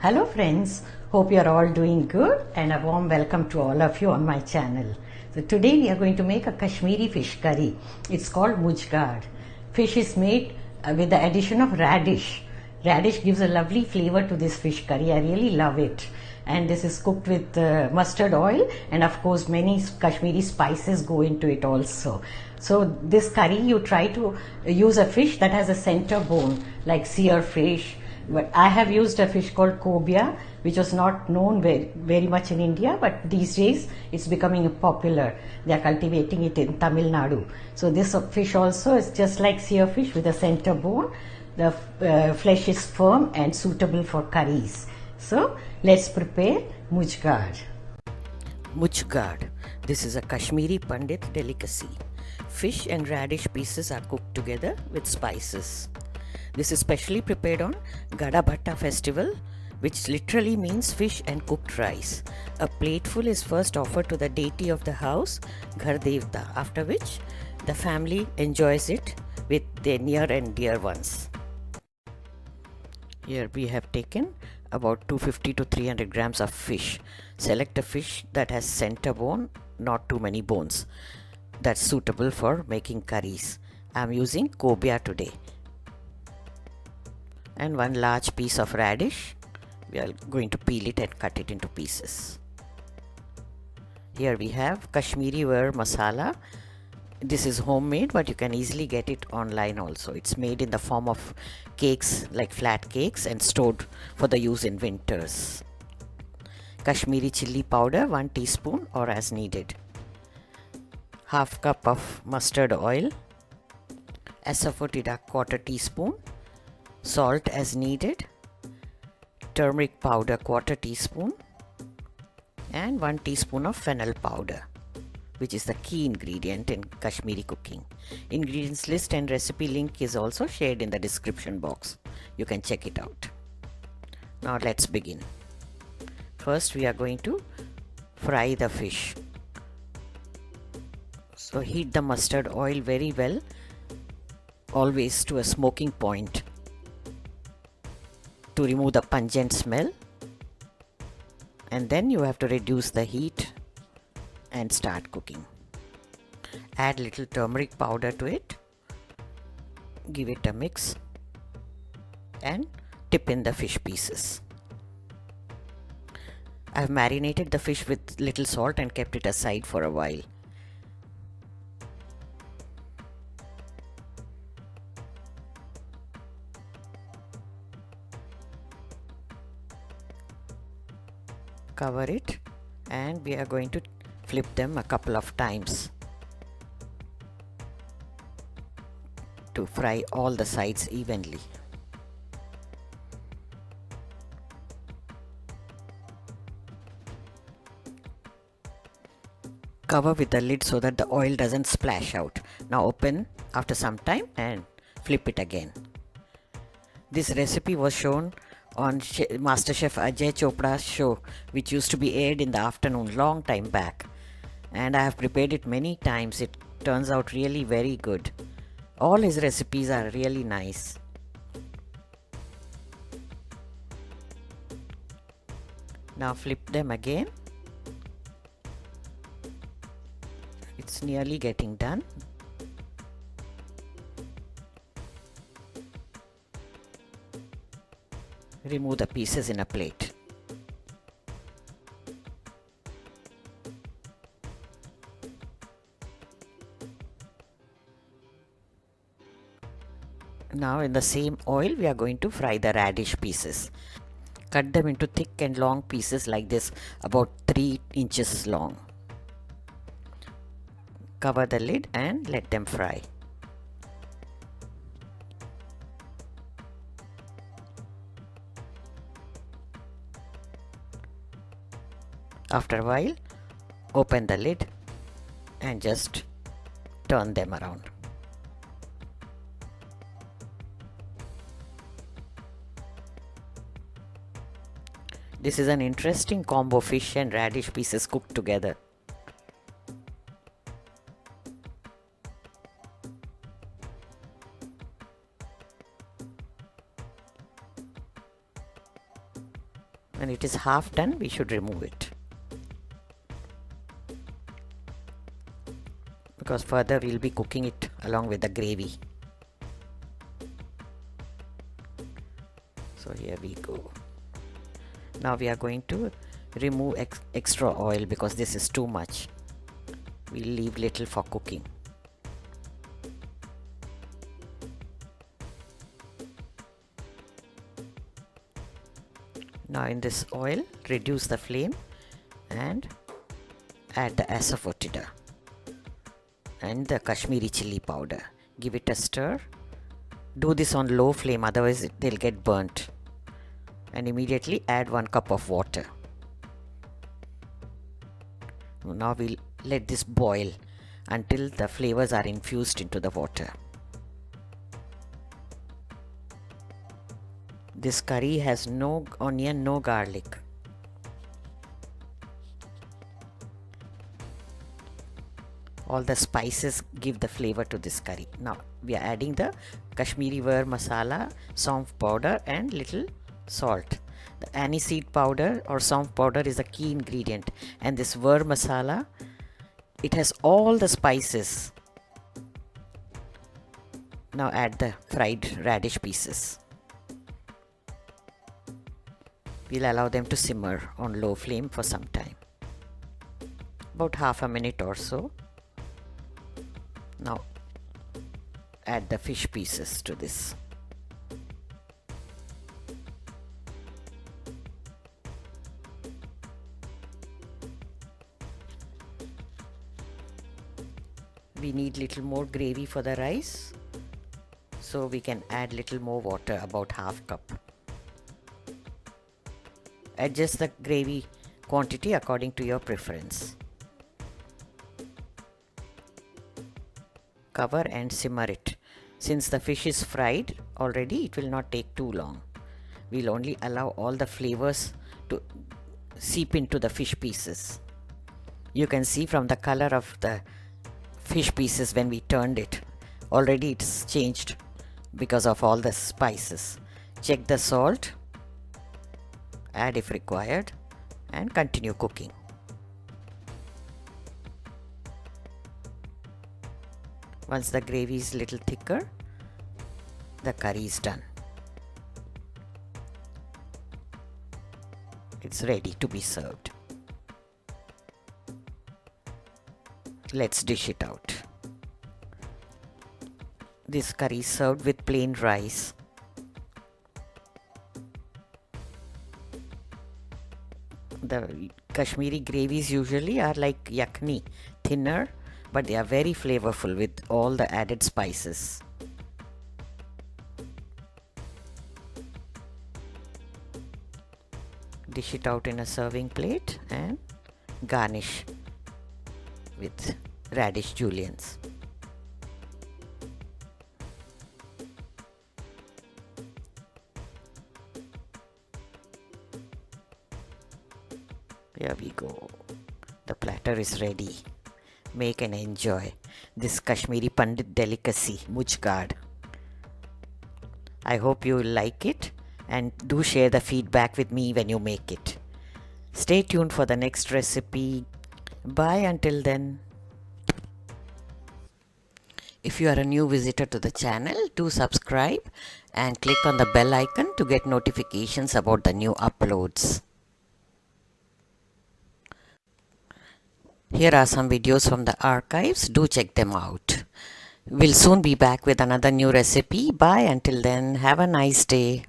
Hello friends, hope you are all doing good and a warm welcome to all of you on my channel. So today we are going to make a Kashmiri fish curry. It's called Muj Gaad. Fish is made with the addition of radish. Radish gives a lovely flavor to this fish curry. I really love it. And this is cooked with mustard oil, and of course many Kashmiri spices go into it also. So this curry, you try to use a fish that has a center bone like sear fish. But I have used a fish called cobia, which was not known very much in India, but these days it's becoming popular. They are cultivating it in Tamil Nadu. So this fish also is just like sear fish with a center bone. The flesh is firm and suitable for curries. So let's prepare Muj Gaad. Muj Gaad. This is a Kashmiri Pandit delicacy. Fish and radish pieces are cooked together with spices. This is specially prepared on Gada Bhatta festival, which literally means fish and cooked rice. A plateful is first offered to the deity of the house, Ghar Devata, after which the family enjoys it with their near and dear ones. Here we have taken about 250 to 300 grams of fish. Select a fish that has center bone, not too many bones. That's suitable for making curries. I am using cobia today. And one large piece of radish. We are going to peel it and cut it into pieces. Here we have Kashmiri ware masala. This is homemade, but you can easily get it online also. It's made in the form of cakes, like flat cakes, and stored for the use in winters. Kashmiri chilli powder 1 teaspoon or as needed. Half cup of mustard oil. Asafoetida 1/4 teaspoon. Salt as needed. Turmeric powder 1/4 teaspoon. And 1 teaspoon of fennel powder, which is the key ingredient in Kashmiri cooking. Ingredients list and recipe link is also shared in the description box. You can check it out. Now let's begin. First we are going to fry the fish. So heat the mustard oil very well, always to a smoking point, to remove the pungent smell. And then you have to reduce the heat and start cooking. Add little turmeric powder to it. Give it a mix and dip in the fish pieces. I have marinated the fish with little salt and kept it aside for a while. Cover it, and we are going to flip them a couple of times to fry all the sides evenly. Cover with the lid so that the oil doesn't splash out. Now open after some time and flip it again. This recipe was shown on MasterChef Ajay Chopra's show, which used to be aired in the afternoon long time back, and I have prepared it many times. It turns out really very good. All his recipes are really nice. Now flip them again. It's nearly getting done. Remove the pieces in a plate. Now in the same oil we are going to fry the radish pieces. Cut them into thick and long pieces like this, about 3 inches long. Cover the lid and let them fry. After a while, open the lid and just turn them around. This is an interesting combo, fish and radish pieces cooked together. it is half done, we should remove it, because further we'll be cooking it along with the gravy. So here we go. Now we are going to remove extra oil because this is too much. We'll leave little for cooking. Now in this oil, reduce the flame and add the Asafoetida and the Kashmiri chilli powder. Give it a stir. Do this on low flame, otherwise they'll get burnt. And immediately add 1 cup of water. Now we'll let this boil until the flavors are infused into the water. This curry has no onion, no garlic. All the spices give the flavor to this curry. Now we are adding the Kashmiri masala, saunf powder and little salt. The aniseed powder or saunf powder is a key ingredient, and this masala, it has all the spices. Now add the fried radish pieces. We'll allow them to simmer on low flame for some time, about half a minute or so. Now add the fish pieces to this. We need little more gravy for the rice, so we can add little more water, about half cup. Adjust the gravy quantity according to your preference. Cover and simmer it. Since the fish is fried already, it will not take too long. We'll only allow all the flavors to seep into the fish pieces. You can see from the color of the fish pieces when we turned it, already it's changed because of all the spices. Check the salt, add if required, and continue cooking. Once the gravy is little thicker, the curry is done. It's ready to be served. Let's dish it out. This curry is served with plain rice. The Kashmiri gravies usually are like yakni, thinner, but they are very flavorful with all the added spices. Dish it out in a serving plate and garnish with radish juliennes. Here we go. The platter is ready. Make and enjoy this Kashmiri Pandit delicacy, Muj Gaad. I hope you will like it, and do share the feedback with me when you make it. Stay tuned for the next recipe. Bye until then. If you are a new visitor to the channel, do subscribe and click on the bell icon to get notifications about the new uploads. Here are some videos from the archives. Do check them out. We'll soon be back with another new recipe. Bye until then. Have a nice day.